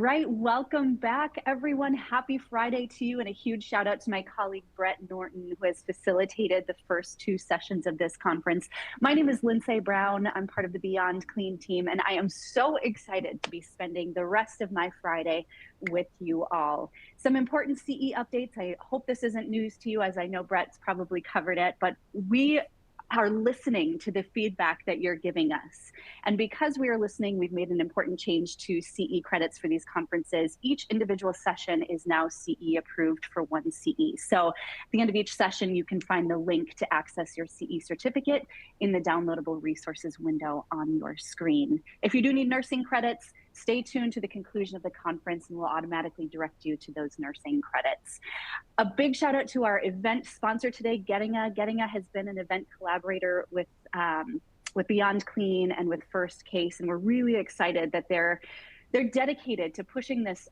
Right. Welcome back, everyone. Happy Friday to you. And a huge shout out to my colleague, Brett Norton, who has facilitated the first two sessions of this conference. My name is Lindsay Brown. I'm part of the Beyond Clean team, and I am so excited to be spending the rest of my Friday with you all. Some important CE updates. I hope this isn't news to you, as I know Brett's probably covered it, but we are listening to the feedback that you're giving us. And because we are listening, we've made an important change to CE credits for these conferences. Each individual session is now CE approved for one CE. So at the end of each session, you can find the link to access your CE certificate in the downloadable resources window on your screen. If you do need nursing credits, stay tuned to the conclusion of the conference and we'll automatically direct you to those nursing credits. A big shout out to our event sponsor today, Gettinga. Gettinga has been an event collaborator with Beyond Clean and with First Case, and we're really excited that they're dedicated to pushing this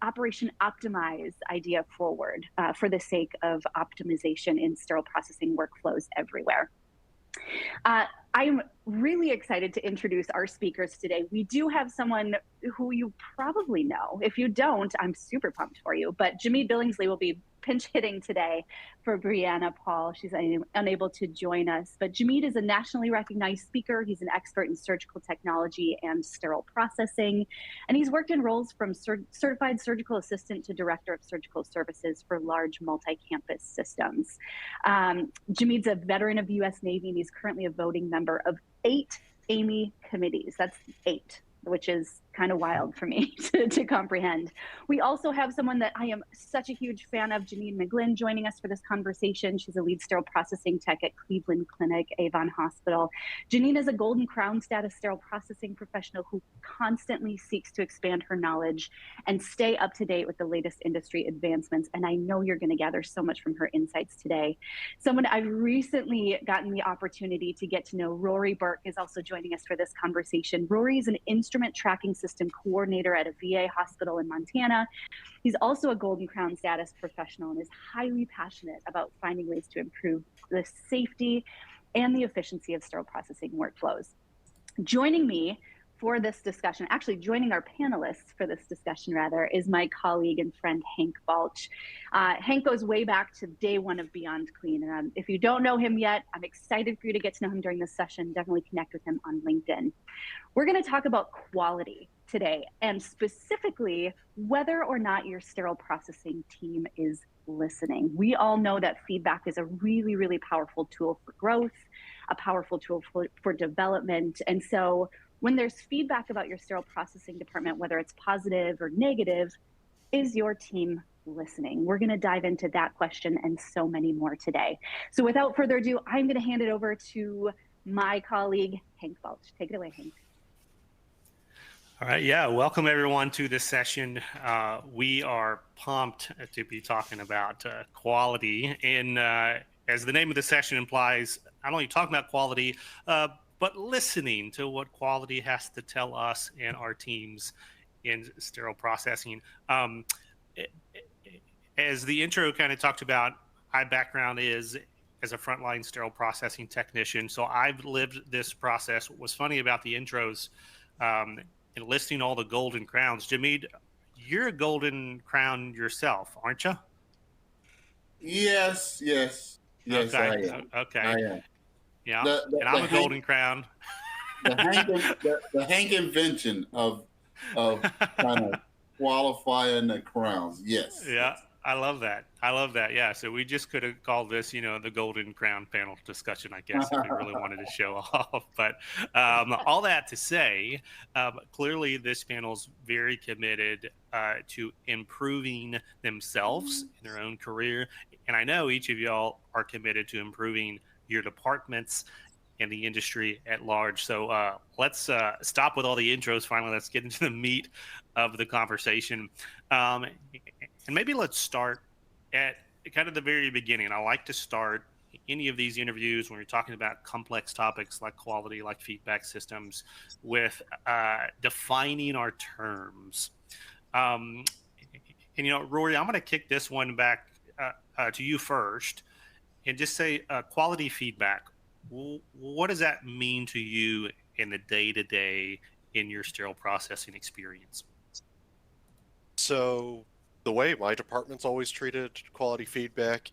Operation Optimize idea forward for the sake of optimization in sterile processing workflows everywhere. I'm really excited to introduce our speakers today. We do have someone who you probably know. If you don't, I'm super pumped for you. But Jamid Billingsley will be pinch hitting today for Brianna Paul. She's unable to join us. But Jamid is a nationally recognized speaker. He's an expert in surgical technology and sterile processing. And he's worked in roles from certified surgical assistant to director of surgical services for large multi-campus systems. Jamid's a veteran of the U.S. Navy, and he's currently a voting member of 8 AMI committees. That's 8, which is kind of wild for me to comprehend. We also have someone that I am such a huge fan of, Janine McGlynn, joining us for this conversation. She's a lead sterile processing tech at Cleveland Clinic, Avon Hospital. Janine is a Golden Crown status sterile processing professional who constantly seeks to expand her knowledge and stay up to date with the latest industry advancements. And I know you're going to gather so much from her insights today. Someone I've recently gotten the opportunity to get to know, Rory Burke, is also joining us for this conversation. Rory is an instrument tracking system coordinator at a VA hospital in Montana. He's also a Golden Crown status professional and is highly passionate about finding ways to improve the safety and the efficiency of sterile processing workflows. Joining me for this discussion, actually joining our panelists for this discussion rather, is my colleague and friend Hank Balch. Hank goes way back to day one of Beyond Clean. And if you don't know him yet, I'm excited for you to get to know him during this session. Definitely connect with him on LinkedIn. We're going to talk about quality today, and specifically whether or not your sterile processing team is listening. We all know that feedback is a really, really powerful tool for growth, a powerful tool for development. And so when there's feedback about your sterile processing department, whether it's positive or negative, is your team listening? We're going to dive into that question and so many more today. So without further ado, I'm going to hand it over to my colleague, Hank Balch. Take it away, Hank. All right, yeah, welcome everyone to this session. We are pumped to be talking about quality, and as the name of the session implies, not only talking about quality, but listening to what quality has to tell us and our teams in sterile processing. As the intro kind of talked about, my background is as a frontline sterile processing technician, so I've lived this process. What was funny about the intros, and listing all the Golden Crowns. Jamid, you're a Golden Crown yourself, aren't you? Yes, Okay. I am. Okay. I am. Yeah, and I'm a Golden Crown. The Hank invention of kind of qualifying the crowns. Yes. Yeah, I love that. Yeah, so we just could have called this, the Golden Crown panel discussion, I guess, if we really wanted to show off. But all that to say, clearly this panel's very committed to improving themselves in their own career. And I know each of y'all are committed to improving your departments and the industry at large. So let's stop with all the intros finally. Let's get into the meat of the conversation. And maybe let's start at kind of the very beginning. I like to start any of these interviews when we're talking about complex topics like quality, like feedback systems, with defining our terms. And, Rory, I'm going to kick this one back to you first and just say quality feedback. What does that mean to you in the day-to-day in your sterile processing experience? So the way my department's always treated quality feedback,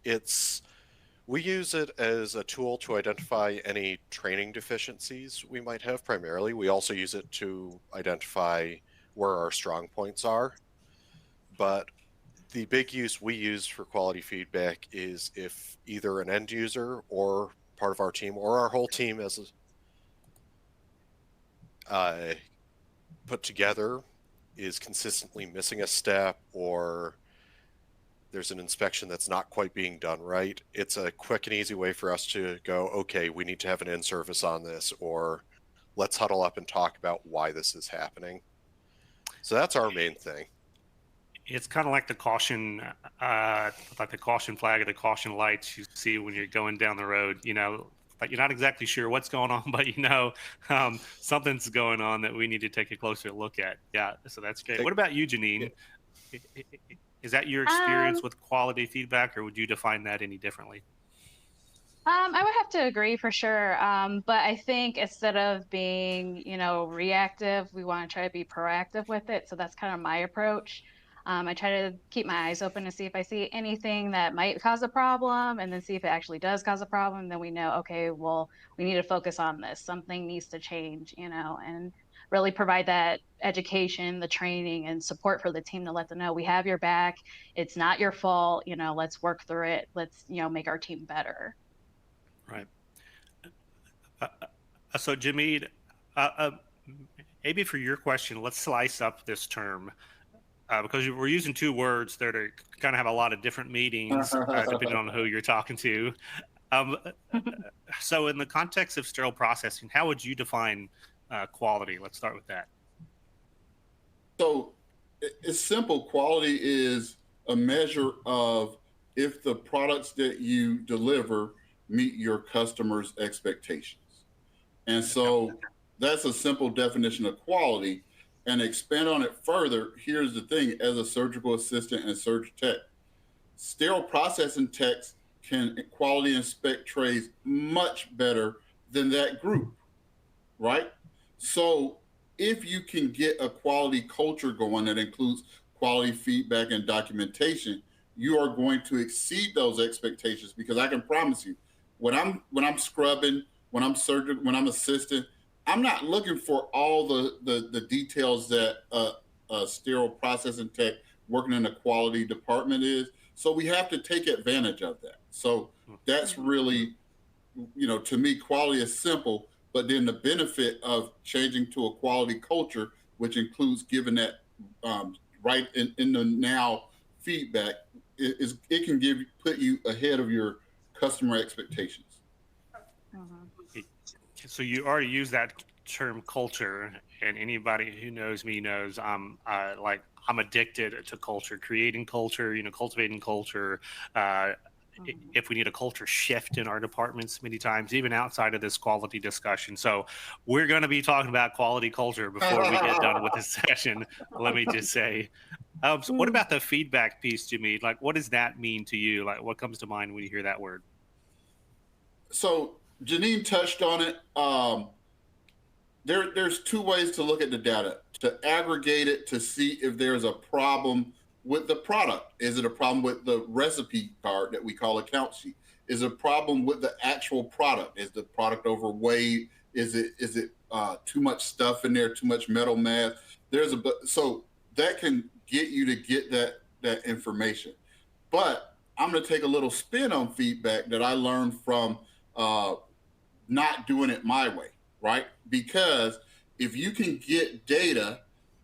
we use it as a tool to identify any training deficiencies we might have primarily. We also use it to identify where our strong points are. But the big use we use for quality feedback is if either an end user or part of our team or our whole team as put together is consistently missing a step, or there's an inspection that's not quite being done right. It's a quick and easy way for us to go, okay, we need to have an in-service on this, or let's huddle up and talk about why this is happening. So that's our main thing. It's kind of like the caution flag or the caution lights you see when you're going down the road. Like you're not exactly sure what's going on, but something's going on that we need to take a closer look at. Yeah, so that's great. What about you, Janine? Yeah. Is that your experience with quality feedback, or would you define that any differently? I would have to agree for sure. But I think instead of being, reactive, we want to try to be proactive with it. So that's kind of my approach. I try to keep my eyes open to see if I see anything that might cause a problem, and then see if it actually does cause a problem. Then we know, okay, well, we need to focus on this. Something needs to change, and really provide that education, the training, and support for the team to let them know we have your back. It's not your fault. Let's work through it. Let's, make our team better. Right. So, Jameed, maybe for your question, let's slice up this term. Because we're using two words that are kind of have a lot of different meanings depending on who you're talking to. So in the context of sterile processing, how would you define quality? Let's start with that. So it's simple. Quality is a measure of if the products that you deliver meet your customers' expectations. And so that's a simple definition of quality. And expand on it further, here's the thing: as a surgical assistant and surg tech, sterile processing techs can quality inspect trays much better than that group, right? So if you can get a quality culture going that includes quality feedback and documentation, you are going to exceed those expectations, because I can promise you, when I'm scrubbing, when I'm surgical, when I'm assisting, I'm not looking for all the details that a sterile processing tech working in a quality department is. So we have to take advantage of that. So that's really, to me, quality is simple, but then the benefit of changing to a quality culture, which includes giving that right in the now feedback, it can put you ahead of your customer expectations. So you already use that term culture, and anybody who knows me knows I'm addicted to culture, creating culture, cultivating culture. If we need a culture shift in our departments many times, even outside of this quality discussion. So we're going to be talking about quality culture before we get done with this session. Let me just say. So what about the feedback piece, Jimmy? Like, what does that mean to you? Like, what comes to mind when you hear that word? So Janine touched on it. There's two ways to look at the data: to aggregate it to see if there's a problem with the product. Is it a problem with the recipe card that we call a count sheet? Is it a problem with the actual product? Is the product overweight? Is it too much stuff in there? Too much metal mass? So that can get you to get that information. But I'm going to take a little spin on feedback that I learned from not doing it my way, right? Because if you can get data,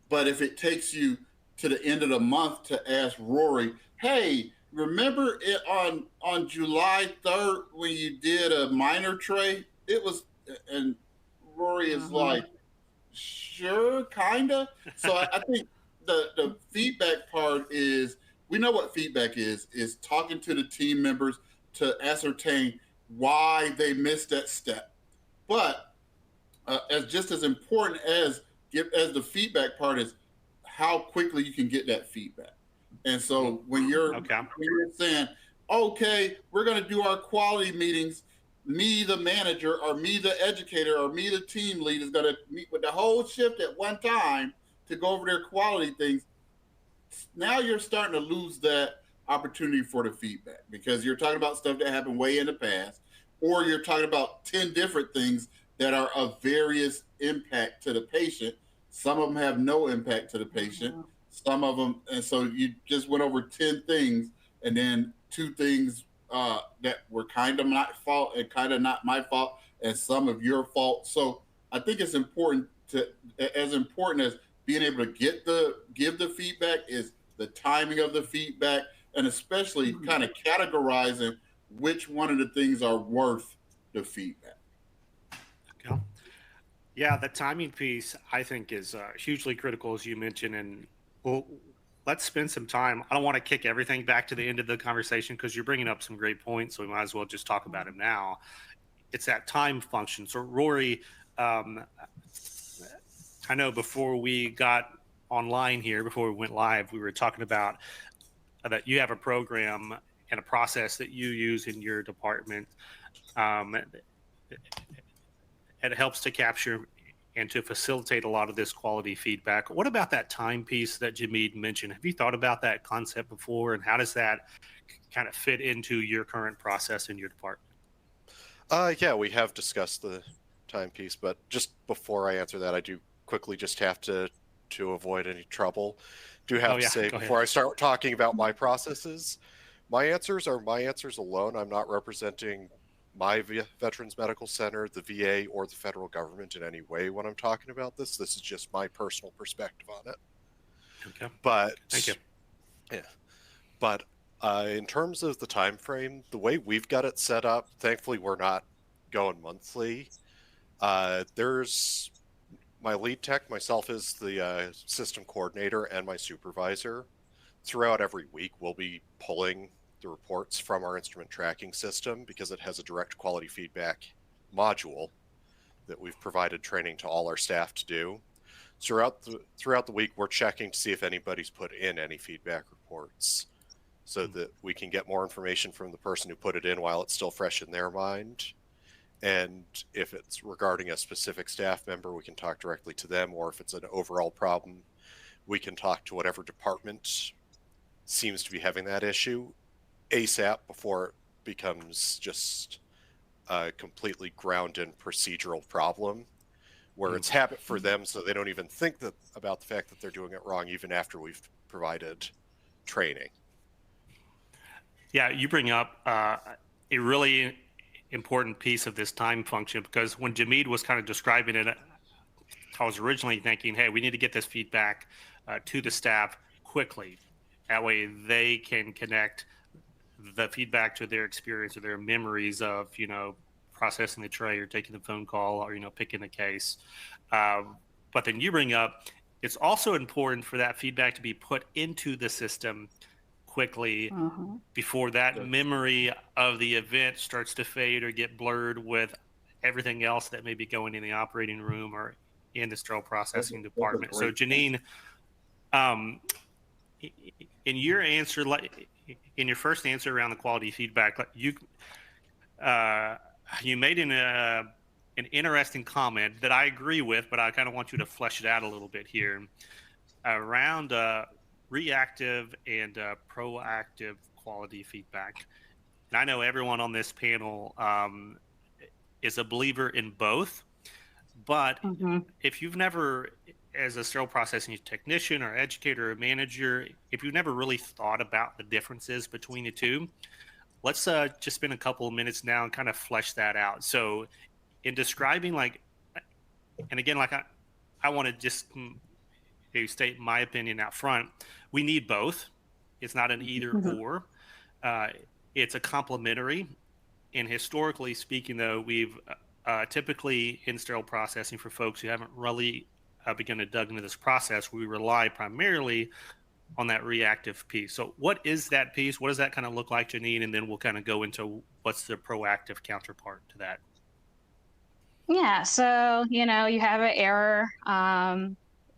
but if it takes you to the end of the month to ask Rory, hey, remember it on July 3rd when you did a minor tray? It was, and Rory is like, sure, kinda. So I think the feedback part is, we know what feedback is talking to the team members to ascertain why they missed that step. But as important as the feedback part is how quickly you can get that feedback. And so when you're saying, okay, we're going to do our quality meetings, me, the manager, or me, the educator, or me, the team lead, is going to meet with the whole shift at one time to go over their quality things. now you're starting to lose that opportunity for the feedback because you're talking about stuff that happened way in the past, or you're talking about 10 different things that are of various impact to the patient. Some of them have no impact to the patient, some of them, and so you just went over 10 things, and then two things that were kind of my fault and kind of not my fault, and some of your fault. So I think it's important to, as important as being able to give the feedback, is the timing of the feedback, and especially kind of categorizing which one of the things are worth the feedback. Okay. Yeah, the timing piece I think is hugely critical, as you mentioned, and well, let's spend some time. I don't want to kick everything back to the end of the conversation because you're bringing up some great points, so we might as well just talk about it now. It's that time function. So Rory, I know before we got online here, before we went live, we were talking about that you have a program and a process that you use in your department. It helps to capture and to facilitate a lot of this quality feedback. What about that time piece that Jameed mentioned? Have you thought about that concept before, and how does that kind of fit into your current process in your department? Yeah, we have discussed the timepiece, but just before I answer that, I do quickly just have to avoid any trouble, do have to say before I start talking about my processes, my answers are my answers alone. I'm not representing my Veterans Medical Center, the VA, or the federal government in any way when I'm talking about this. This is just my personal perspective on it. Okay. But thank you. Yeah, but in terms of the time frame, the way we've got it set up, thankfully we're not going monthly. There's my lead tech, myself is the system coordinator, and my supervisor. Throughout every week, we'll be pulling the reports from our instrument tracking system because it has a direct quality feedback module that we've provided training to all our staff to do. Throughout the week, we're checking to see if anybody's put in any feedback reports so that we can get more information from the person who put it in while it's still fresh in their mind. And if it's regarding a specific staff member, we can talk directly to them, or if it's an overall problem, we can talk to whatever department seems to be having that issue ASAP before it becomes just a completely ground-in procedural problem where it's habit for them, so they don't even think about the fact that they're doing it wrong even after we've provided training. Yeah, you bring up a really important piece of this time function, because when Jameed was kind of describing it, I was originally thinking, hey, we need to get this feedback to the staff quickly. That way they can connect the feedback to their experience or their memories of, processing the tray or taking the phone call or, picking the case. But then you bring up, it's also important for that feedback to be put into the system quickly before that memory of the event starts to fade or get blurred with everything else that may be going in the operating room or in the sterile processing department. So Janine, in your answer, in your first answer around the quality feedback, you made an interesting comment that I agree with, but I kind of want you to flesh it out a little bit here around reactive and proactive quality feedback. And I know everyone on this panel is a believer in both, but if you've never, as a sterile processing technician or educator or manager, if you've never really thought about the differences between the two, let's just spend a couple of minutes now and kind of flesh that out. So in describing, and again, I want to just state my opinion out front, we need both. It's not an either or. It's a complementary. And historically speaking, though, we've typically in sterile processing, for folks who haven't really begun to dug into this process, we rely primarily on that reactive piece. So what is that piece? What does that kind of look like, Janine? And then we'll kind of go into what's the proactive counterpart to that. Yeah, so, you have an error.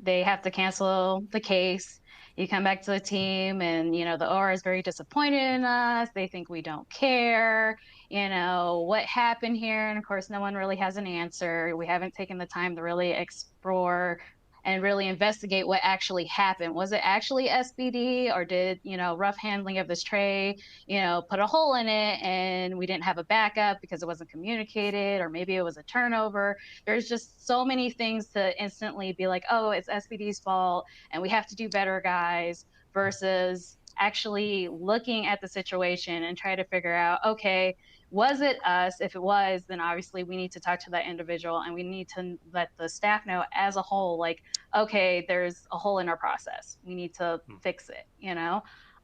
They have to cancel the case. You come back to the team and, the OR is very disappointed in us. They think we don't care. What happened here? And of course, no one really has an answer. We haven't taken the time to really explore and really investigate what actually happened. Was it actually SPD, or did, rough handling of this tray, put a hole in it and we didn't have a backup because it wasn't communicated, or maybe it was a turnover. There's just so many things to instantly be like, oh, it's SPD's fault and we have to do better, guys, versus actually looking at the situation and try to figure out, okay, was it us? If it was, then obviously we need to talk to that individual and we need to let the staff know as a whole, like, okay, there's a hole in our process. We need to fix it,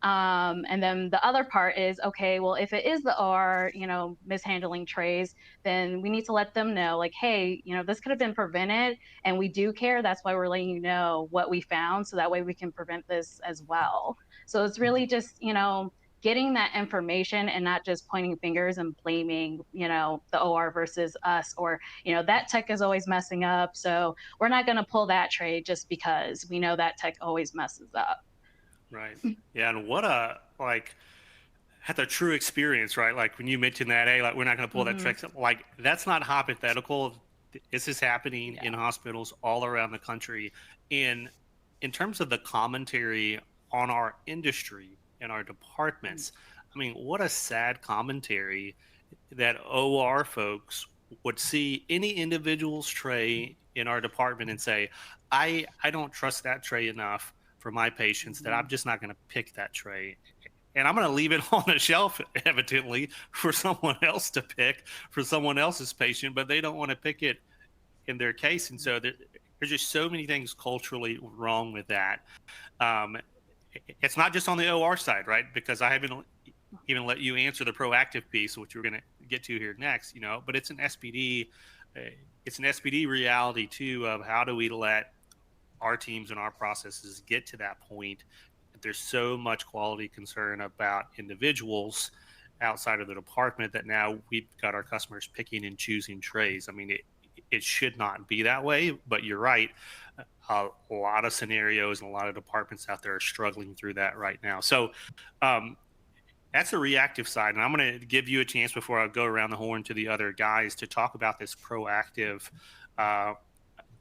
and then the other part is, okay, well, if it is the OR, mishandling trays, then we need to let them know, like, hey, this could have been prevented and we do care. That's why we're letting you know what we found. So that way we can prevent this as well. So it's really just, getting that information and not just pointing fingers and blaming, the OR versus us, or, that tech is always messing up. So we're not going to pull that tray just because we know that tech always messes up. Right. Yeah. And what had the true experience, right? Like when you mentioned that, hey, like we're not going to pull that trick. Like that's not hypothetical. This is happening in hospitals all around the country. In terms of the commentary on our industry and our departments, I mean, what a sad commentary that OR folks would see any individual's tray in our department and say, I don't trust that tray enough for my patients that I'm just not going to pick that tray. And I'm going to leave it on the shelf, evidently, for someone else to pick for someone else's patient, but they don't want to pick it in their case. And so there's just so many things culturally wrong with that. It's not just on the OR side, right? Because I haven't even let you answer the proactive piece, which we're going to get to here next, but it's an SPD. It's an SPD reality too, of how do we let our teams and our processes get to that point. There's so much quality concern about individuals outside of the department that now we've got our customers picking and choosing trays. I mean, it should not be that way, but you're right. A lot of scenarios and a lot of departments out there are struggling through that right now. So that's a reactive side. And I'm going to give you a chance before I go around the horn to the other guys to talk about this proactive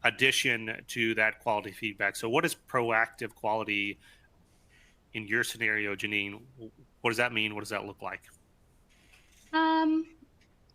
addition to that quality feedback. So what is proactive quality in your scenario, Janine? What does that mean? What does that look like?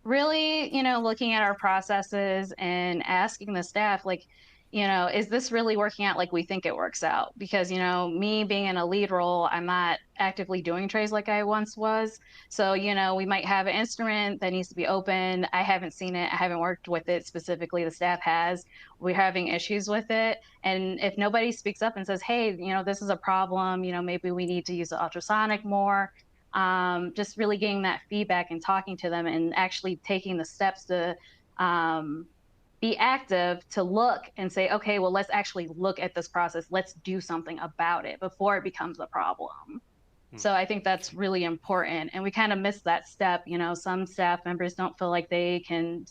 Really, looking at our processes and asking the staff, like, is this really working out like we think it works out? Because, me being in a lead role, I'm not actively doing trays like I once was. So, we might have an instrument that needs to be open. I haven't seen it. I haven't worked with it specifically. The staff has. We're having issues with it. And if nobody speaks up and says, hey, this is a problem, maybe we need to use the ultrasonic more. Just really getting that feedback and talking to them and actually taking the steps to be active, to look and say, okay, well, let's actually look at this process. Let's do something about it before it becomes a problem. So I think that's really important. And we kind of miss that step. Some staff members don't feel like they can,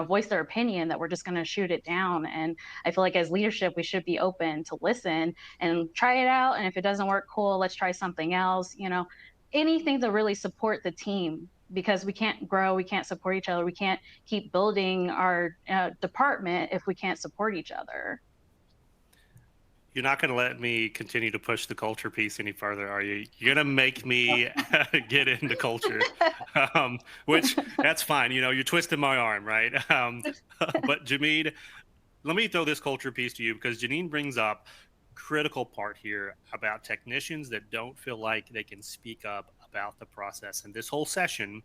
voice their opinion, that we're just going to shoot it down. And I feel like as leadership, we should be open to listen and try it out. And if it doesn't work, cool, let's try something else, anything to really support the team, because we can't grow, we can't support each other, we can't keep building our department if we can't support each other. You're not going to let me continue to push the culture piece any further, are you? You're going to make me get into culture, which that's fine. You're twisting my arm, right? But Jameed, let me throw this culture piece to you, because Janine brings up critical part here about technicians that don't feel like they can speak up about the process. And this whole session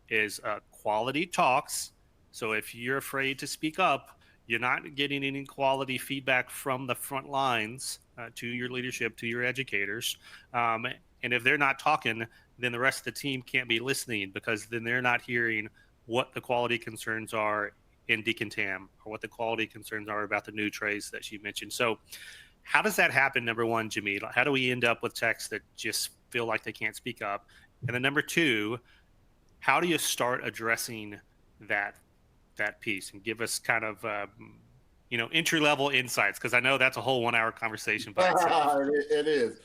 is quality talks. So if you're afraid to speak up, you're not getting any quality feedback from the front lines to your leadership, to your educators. And if they're not talking, then the rest of the team can't be listening, because then they're not hearing what the quality concerns are in decontam, or what the quality concerns are about the new trays that she mentioned. So how does that happen, number one, Jameed? How do we end up with techs that just feel like they can't speak up? And then number two, how do you start addressing that piece, and give us kind of entry-level insights, because I know that's a whole 1 hour conversation by itself. It is.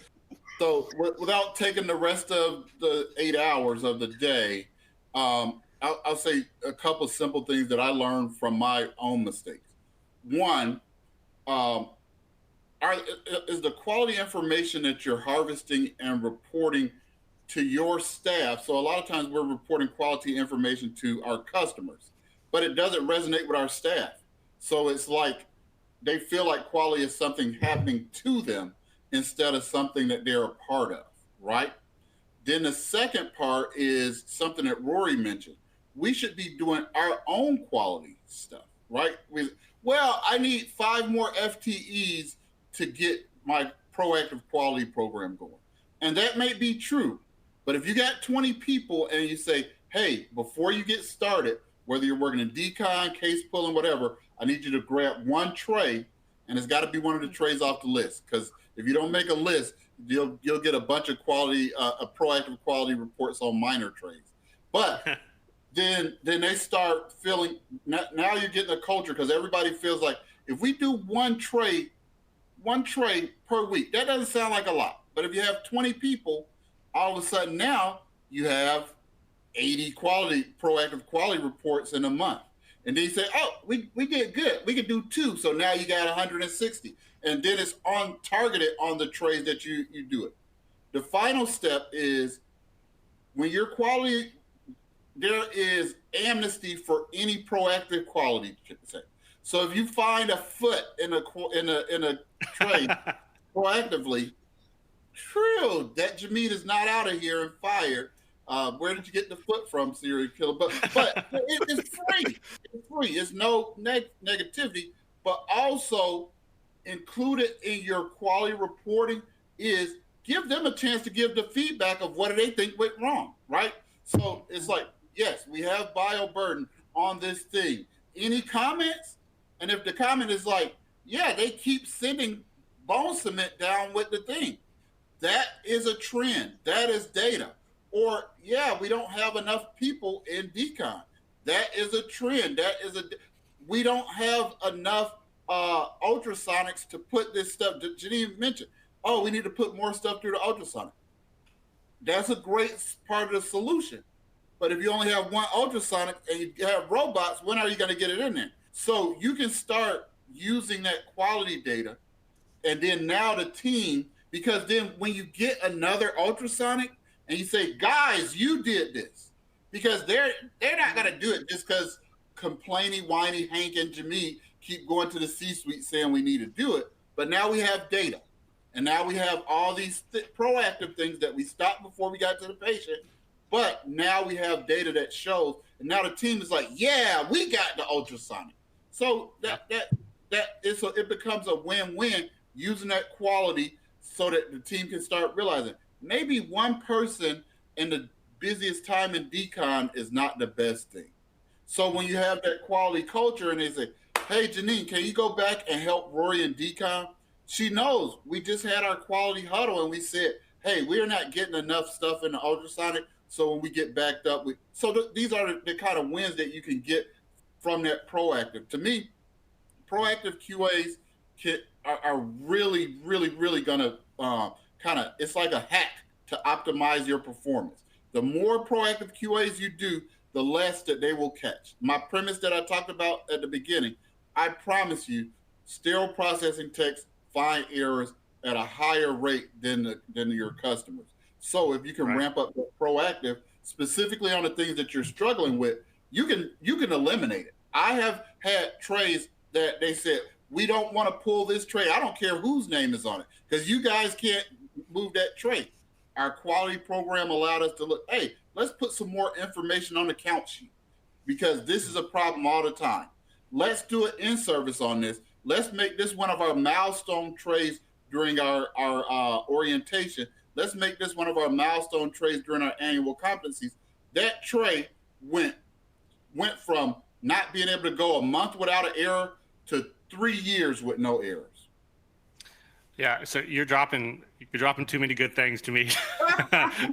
So without taking the rest of the 8 hours of the day, I'll say a couple simple things that I learned from my own mistakes. One, is the quality information that you're harvesting and reporting to your staff? So a lot of times we're reporting quality information to our customers, but it doesn't resonate with our staff. So it's like they feel like quality is something happening to them instead of something that they're a part of, right? Then the second part is something that Rory mentioned. We should be doing our own quality stuff, right? Well, I need 5 more FTEs to get my proactive quality program going. And that may be true. But if you got 20 people and you say, hey, before you get started, whether you're working in decon, case pulling, whatever, I need you to grab one tray, and it's got to be one of the trays off the list. Because if you don't make a list, you'll get a bunch of quality, proactive quality reports on minor trays. But then they start feeling, now you're getting a culture, because everybody feels like if we do one tray per week, that doesn't sound like a lot. But if you have 20 people, all of a sudden now you have 80 proactive quality reports in a month. And then you say, oh, we did good. We could do 2. So now you got 160. And then it's targeted on the trays that you do it. The final step is when your quality, there is amnesty for any proactive quality check. So if you find a foot in a tray proactively, true, that Jameed is not out of here and fired. Where did you get the foot from, serial killer? But it's free. It's free. It's no negativity, but also included in your quality reporting is give them a chance to give the feedback of what they think went wrong, right? So it's like, yes, we have bioburden on this thing. Any comments? And if the comment is like, yeah, they keep sending bone cement down with the thing, that is a trend. That is data. Or, yeah, we don't have enough people in decon. That is a trend. We don't have enough ultrasonics to put this stuff. Janine mentioned, oh, we need to put more stuff through the ultrasonic. That's a great part of the solution. But if you only have one ultrasonic and you have robots, when are you going to get it in there? So you can start using that quality data, and then now the team, because then when you get another ultrasonic and you say, guys, you did this, because they're not going to do it just because complaining, whiny Hank and Jameed keep going to the C-suite saying we need to do it. But now we have data. And now we have all these proactive things that we stopped before we got to the patient. But now we have data that shows, and now the team is like, yeah, we got the ultrasonic. So it becomes a win-win using that quality so that the team can start realizing maybe one person in the busiest time in decon is not the best thing. So when you have that quality culture and they say, hey, Janine, can you go back and help Rory in decon? She knows we just had our quality huddle and we said, hey, we're not getting enough stuff in the ultrasonic. So when we get backed up, these are the kind of wins that you can get from that proactive. To me, proactive QAs are really, really, really going to it's like a hack to optimize your performance. The more proactive QAs you do, the less that they will catch. My premise that I talked about at the beginning, I promise you, sterile processing techs find errors at a higher rate than your customers. So if you can ramp up the proactive, specifically on the things that you're struggling with, you can eliminate it. I have had trays that they said, we don't want to pull this tray. I don't care whose name is on it, because you guys can't move that tray. Our quality program allowed us to look, hey, let's put some more information on the count sheet, because this is a problem all the time. Let's do an in-service on this. Let's make this one of our milestone trays during our orientation. Let's make this one of our milestone trays during our annual competencies. That tray went from not being able to go a month without an error to 3 years with no errors. Yeah, so you're dropping too many good things to me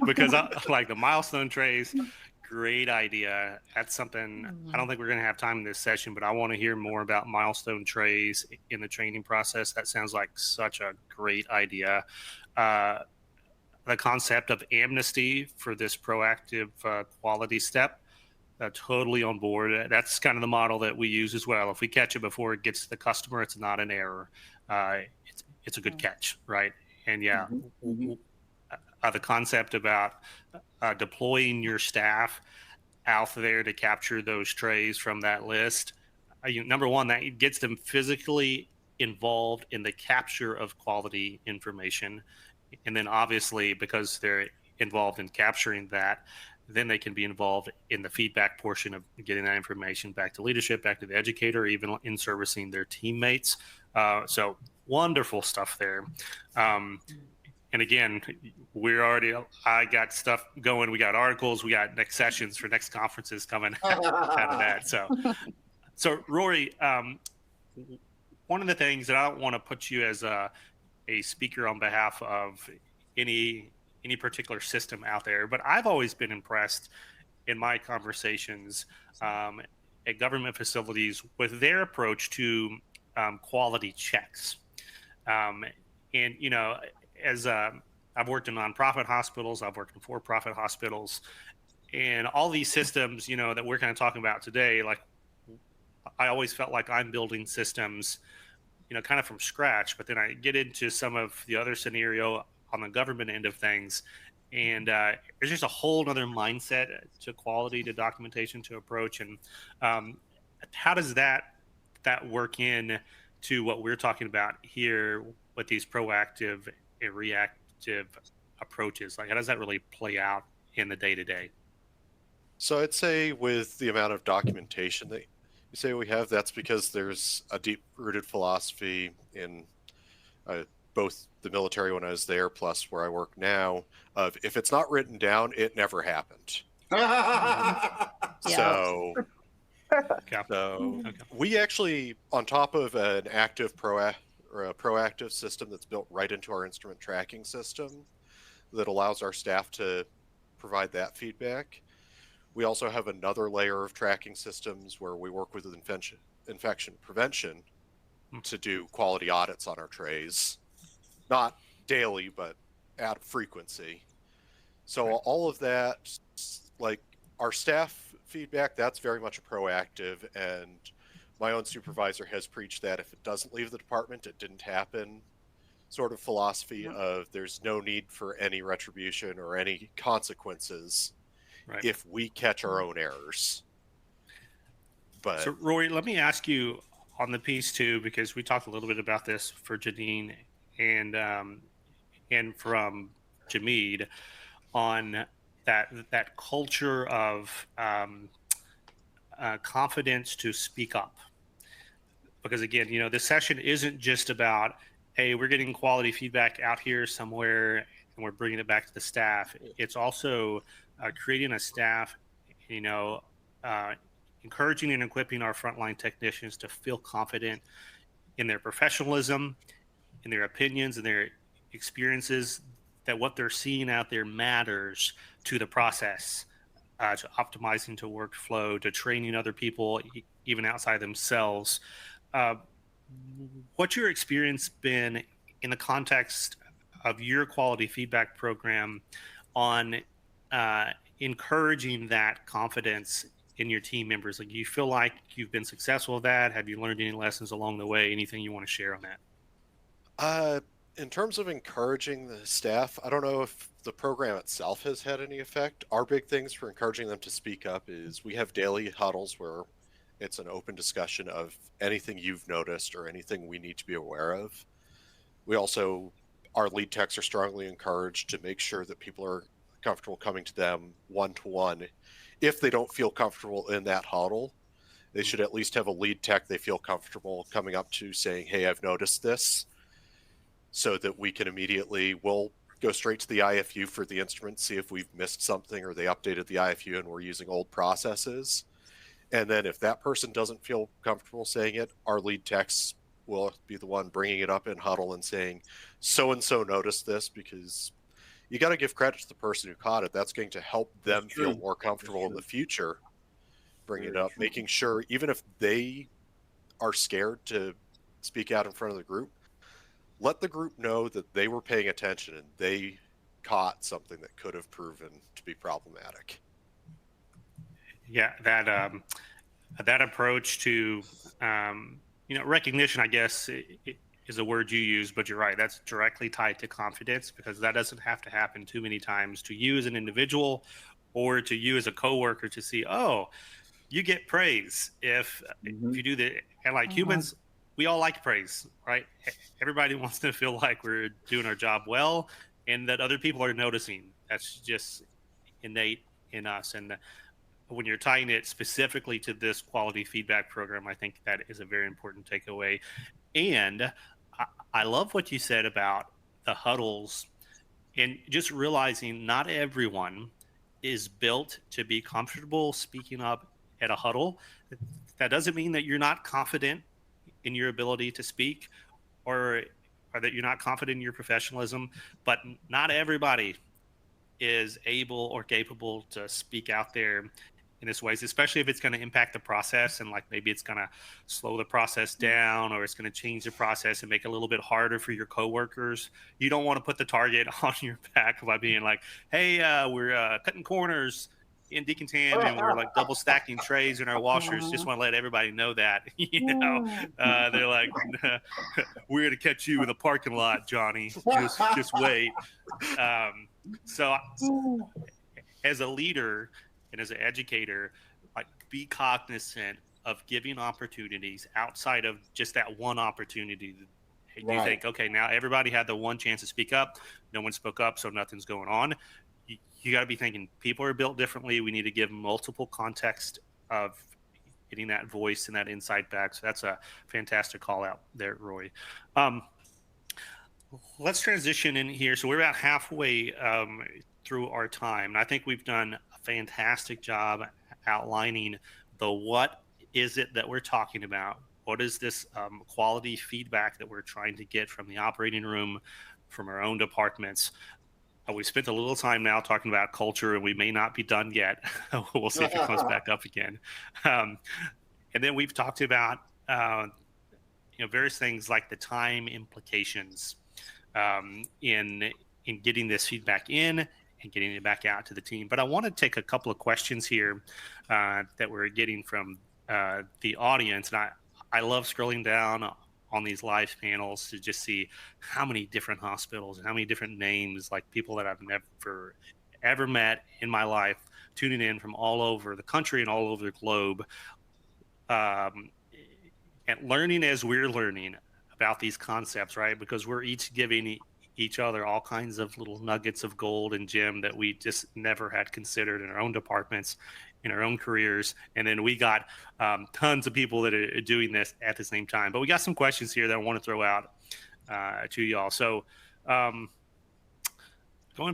because like the milestone trays, great idea. That's something I don't think we're going to have time in this session, but I want to hear more about milestone trays in the training process. That sounds like such a great idea. The concept of amnesty for this proactive quality step, totally on board. That's kind of the model that we use as well. If we catch it before it gets to the customer, it's not an error. it's a good catch, right? And yeah, Mhm. the concept about deploying your staff out there to capture those trays from that list, number one, that gets them physically involved in the capture of quality information. And then obviously, because they're involved in capturing that, then they can be involved in the feedback portion of getting that information back to leadership, back to the educator, even in servicing their teammates. So wonderful stuff there. And again, I got stuff going. We got articles, we got next sessions for next conferences coming out of that. So Rory, one of the things that I don't want to put you as a speaker on behalf of any particular system out there, but I've always been impressed in my conversations at government facilities with their approach to quality checks. And as I've worked in nonprofit hospitals, I've worked in for-profit hospitals, and all these systems, that we're kind of talking about today, like I always felt like I'm building systems, kind of from scratch. But then I get into some of the other scenario on the government end of things, and there's just a whole other mindset to quality, to documentation, to approach. And how does that work in to what we're talking about here with these proactive and reactive approaches? Like, how does that really play out in the day-to-day? So I'd say with the amount of documentation that you say we have, that's because there's a deep-rooted philosophy in both the military when I was there, plus where I work now, of if it's not written down, it never happened. So we actually, on top of an active proactive system that's built right into our instrument tracking system that allows our staff to provide that feedback, we also have another layer of tracking systems where we work with infection prevention to do quality audits on our trays, not daily, but at frequency. So all of that, like our staff feedback, that's very much a proactive, and my own supervisor has preached that if it doesn't leave the department, it didn't happen sort of philosophy of there's no need for any retribution or any consequences if we catch our own errors. But so Rory, let me ask you on the piece too, because we talked a little bit about this for Janine and from Jameed on that culture of confidence to speak up. Because again, this session isn't just about, hey, we're getting quality feedback out here somewhere and we're bringing it back to the staff. It's also creating a staff, encouraging and equipping our frontline technicians to feel confident in their professionalism, in their opinions, and their experiences, that what they're seeing out there matters to the process, to optimizing to workflow, to training other people, even outside themselves. What's your experience been in the context of your quality feedback program on encouraging that confidence in your team members? Like, do you feel like you've been successful with that? Have you learned any lessons along the way? Anything you want to share on that? In terms of encouraging the staff, I don't know if the program itself has had any effect. Our big things for encouraging them to speak up is we have daily huddles where it's an open discussion of anything you've noticed or anything we need to be aware of. We also, our lead techs are strongly encouraged to make sure that people are comfortable coming to them one-to-one. If they don't feel comfortable in that huddle, they should at least have a lead tech they feel comfortable coming up to saying, hey, I've noticed this, so that we can we'll go straight to the IFU for the instrument, see if we've missed something or they updated the IFU and we're using old processes. And then if that person doesn't feel comfortable saying it, our lead techs will be the one bringing it up in huddle and saying, so-and-so noticed this, because you got to give credit to the person who caught it. That's going to help them feel more comfortable in the future, bring it up, making sure even if they are scared to speak out in front of the group, let the group know that they were paying attention and they caught something that could have proven to be problematic. Yeah, that approach to recognition, I guess, is a word you use, but you're right. That's directly tied to confidence, because that doesn't have to happen too many times to you as an individual or to you as a coworker to see, oh, you get praise if Mhm. you do the, and like humans, we all like praise, right? Everybody wants to feel like we're doing our job well and that other people are noticing. That's just innate in us. And when you're tying it specifically to this quality feedback program, I think that is a very important takeaway. And I love what you said about the huddles and just realizing not everyone is built to be comfortable speaking up at a huddle. That doesn't mean that you're not confident in your ability to speak, or that you're not confident in your professionalism, but not everybody is able or capable to speak out there in this ways, especially if it's going to impact the process, and like maybe it's going to slow the process down, or it's going to change the process and make it a little bit harder for your coworkers. You don't want to put the target on your back by being like, hey, we're cutting corners in decontam and we're like double stacking trays in our washers. Just want to let everybody know that. They're like, we're going to catch you in the parking lot, Johnny. Just wait. So as a leader and as an educator, like, be cognizant of giving opportunities outside of just that one opportunity. Hey, do you think, okay, now everybody had the one chance to speak up, no one spoke up, so nothing's going on? You got to be thinking people are built differently. We need to give multiple context of getting that voice and that insight back. So that's a fantastic call out there, Roy. Let's transition in here. So we're about halfway through our time, and I think we've done a fantastic job outlining the what is it that we're talking about. What is this quality feedback that we're trying to get from the operating room, from our own departments? We spent a little time now talking about culture, and we may not be done yet. We'll see if it comes back up again. And then we've talked about various things like the time implications in getting this feedback in and getting it back out to the team. But I want to take a couple of questions here that we're getting from the audience. And I love scrolling down on these live panels to just see how many different hospitals and how many different names, like people that I've never ever met in my life, tuning in from all over the country and all over the globe, and learning as we're learning about these concepts, right? Because we're each giving each other all kinds of little nuggets of gold and gem that we just never had considered in our own departments, in our own careers. And then we got tons of people that are doing this at the same time. But we got some questions here that I want to throw out to y'all. So going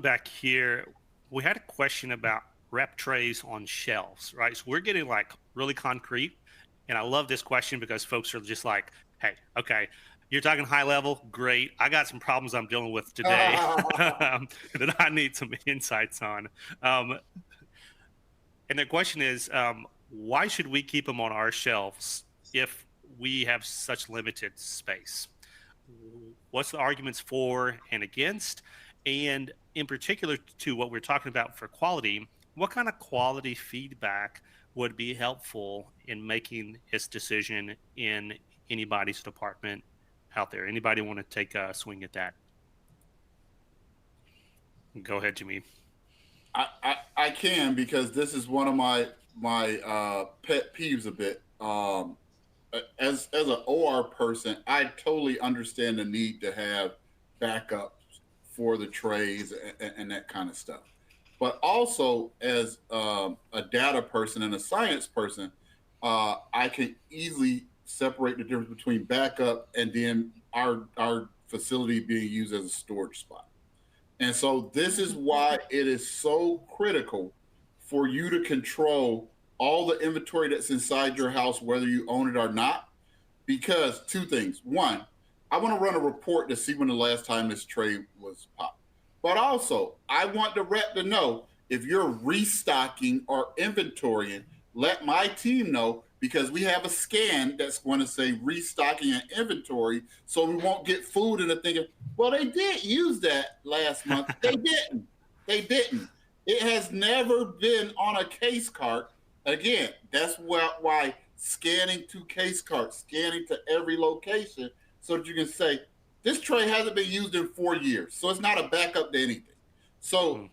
back here, we had a question about rep trays on shelves, right? So we're getting like really concrete. And I love this question because folks are just like, hey, okay, you're talking high level, great. I got some problems I'm dealing with today that I need some insights on. And the question is, why should we keep them on our shelves if we have such limited space? What's the arguments for and against? And in particular to what we're talking about for quality, what kind of quality feedback would be helpful in making this decision in anybody's department out there? Anybody want to take a swing at that? Go ahead, Jimmy. I can, because this is one of my pet peeves a bit. As an OR person, I totally understand the need to have backups for the trays and that kind of stuff. But also, as a data person and a science person, I can easily separate the difference between backup and then our facility being used as a storage spot. And so this is why it is so critical for you to control all the inventory that's inside your house, whether you own it or not. Because two things. One, I want to run a report to see when the last time this tray was popped. But also, I want the rep to know if you're restocking or inventorying, let my team know, because we have a scan that's going to say restocking and inventory, so we won't get food into thinking, well, they did use that last month. They didn't. They didn't. It has never been on a case cart. Again, that's why scanning to case carts, scanning to every location so that you can say, this tray hasn't been used in 4 years, so it's not a backup to anything. So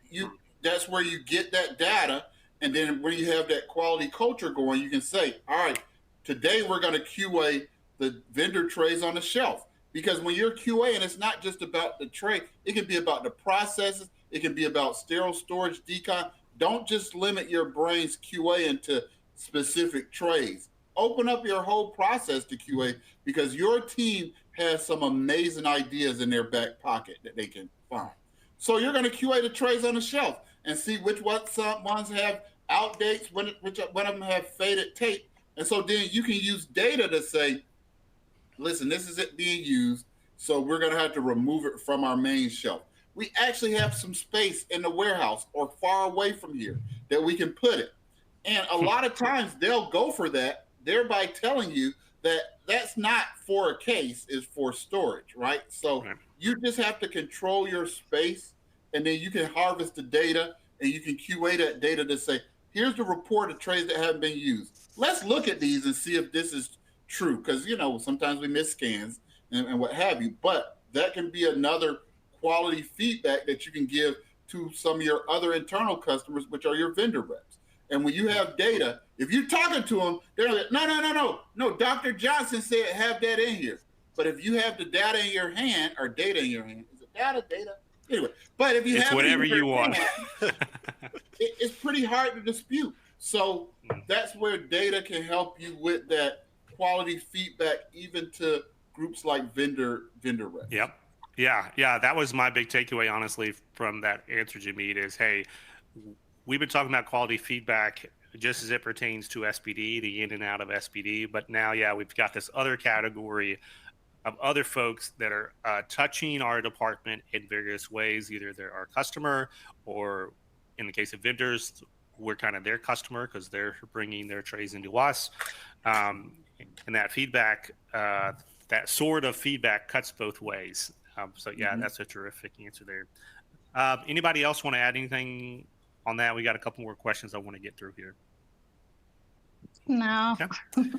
that's where you get that data. And then when you have that quality culture going, you can say, all right, today we're going to QA the vendor trays on the shelf. Because when you're QA, and it's not just about the tray, it can be about the processes, it can be about sterile storage, decon. Don't just limit your brain's QA into specific trays. Open up your whole process to QA, because your team has some amazing ideas in their back pocket that they can find. So you're going to QA the trays on the shelf and see which ones have outdates, which one of them have faded tape. And so then you can use data to say, listen, this is it being used, so we're going to have to remove it from our main shelf. We actually have some space in the warehouse or far away from here that we can put it. And a lot of times they'll go for that, thereby telling you that that's not for a case, it's for storage, right? So you just have to control your space, and then you can harvest the data, and you can QA that data to say, here's the report of trays that haven't been used. Let's look at these and see if this is true, because sometimes we miss scans and what have you. But that can be another quality feedback that you can give to some of your other internal customers, which are your vendor reps. And when you have data, if you're talking to them, they're like, no, Dr. Johnson said have that in here. But if you have the data in your hand, or data in your hand, is it data? Anyway, but if you it's have whatever you want, it's pretty hard to dispute. So that's where data can help you with that quality feedback, even to groups like vendor reps. Yep. Yeah. That was my big takeaway, honestly, from that answer, Jameed, is, hey, we've been talking about quality feedback just as it pertains to SPD, the in and out of SPD. But now, we've got this other category of other folks that are touching our department in various ways. Either they're our customer, or in the case of vendors, we're kind of their customer because they're bringing their trays into us. And that feedback, that sort of feedback cuts both ways. That's a terrific answer there. Anybody else want to add anything on that? We got a couple more questions I want to get through here. No. Okay.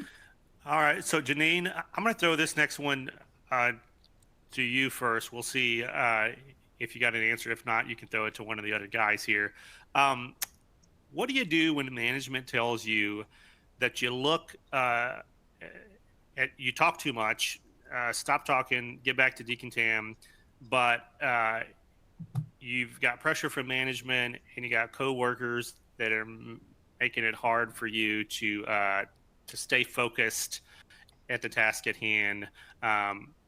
All right. So Janine, I'm going to throw this next one to you first. We'll see if you got an answer. If not, you can throw it to one of the other guys here. What do you do when management tells you that you you talk too much, stop talking, get back to decontam, but you've got pressure from management and you got coworkers that are making it hard for you to stay focused at the task at hand?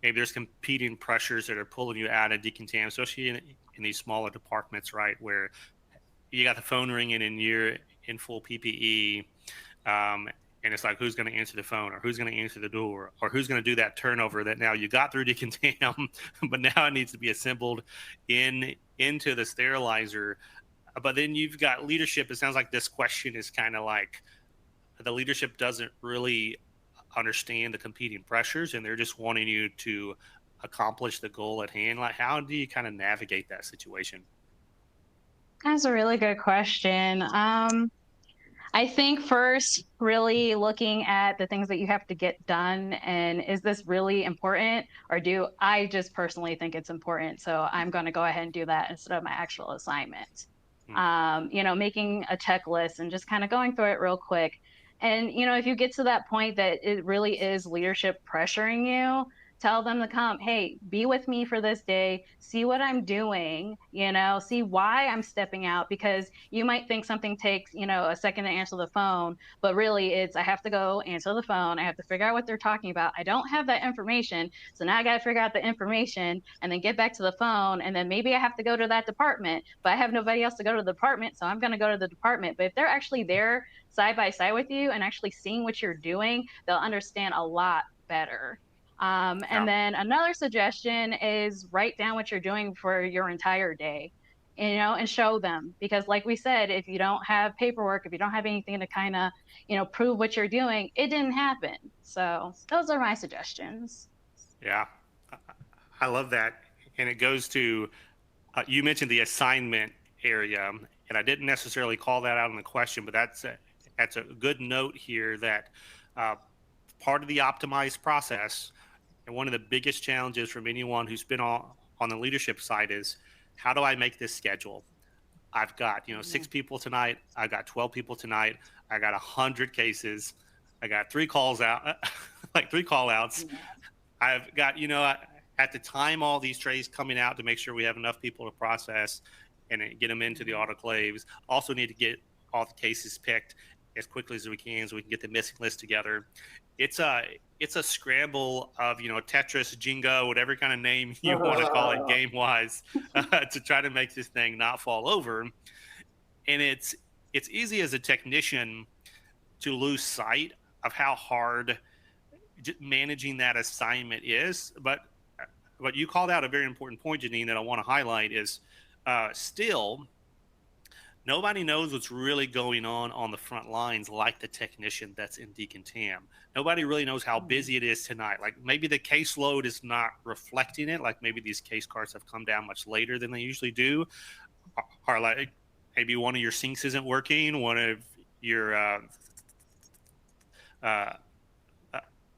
Maybe there's competing pressures that are pulling you out of decontam, especially in these smaller departments, right, where you got the phone ringing and you're in full PPE, and it's like, who's going to answer the phone, or who's going to answer the door, or who's going to do that turnover that now you got through decontam, but now it needs to be assembled into the sterilizer. But then you've got leadership. It sounds like this question is kind of like the leadership doesn't really understand the competing pressures, and they're just wanting you to accomplish the goal at hand. Like, how do you kind of navigate that situation? That's a really good question. I think first, really looking at the things that you have to get done, and is this really important, or do I just personally think it's important, so I'm going to go ahead and do that instead of my actual assignment. Making a checklist and just kind of going through it real quick. And, if you get to that point that it really is leadership pressuring you, tell them to come, hey, be with me for this day, see what I'm doing, see why I'm stepping out, because you might think something takes, a second to answer the phone, but really it's, I have to go answer the phone. I have to figure out what they're talking about. I don't have that information. So now I got to figure out the information and then get back to the phone. And then maybe I have to go to that department, but I have nobody else to go to the department. So I'm going to go to the department. But if they're actually there side by side with you and actually seeing what you're doing, they'll understand a lot better. And then another suggestion is write down what you're doing for your entire day, and show them, because like we said, if you don't have paperwork, if you don't have anything to kind of, prove what you're doing, it didn't happen. So those are my suggestions. Yeah, I love that. And it goes to, you mentioned the assignment area, and I didn't necessarily call that out in the question, but that's a good note here that part of the optimized process, And one of the biggest challenges from anyone who's been on the leadership side is, how do I make this schedule? I've got, 6 people tonight. I've got 12 people tonight. I got 100 cases. I got 3 calls out, like 3 call outs. I've got, at the time, all these trays coming out to make sure we have enough people to process and get them into the autoclaves. Also need to get all the cases picked as quickly as we can so we can get the missing list together. It's a scramble of, Tetris, Jenga, whatever kind of name you want to call it game-wise, to try to make this thing not fall over. And it's easy as a technician to lose sight of how hard managing that assignment is. But you called out a very important point, Janine, that I want to highlight is still nobody knows what's really going on the front lines like the technician that's in decontam. Nobody really knows how busy it is tonight. Like maybe the caseload is not reflecting it. Like maybe these case cards have come down much later than they usually do. Or like maybe one of your sinks isn't working. One of your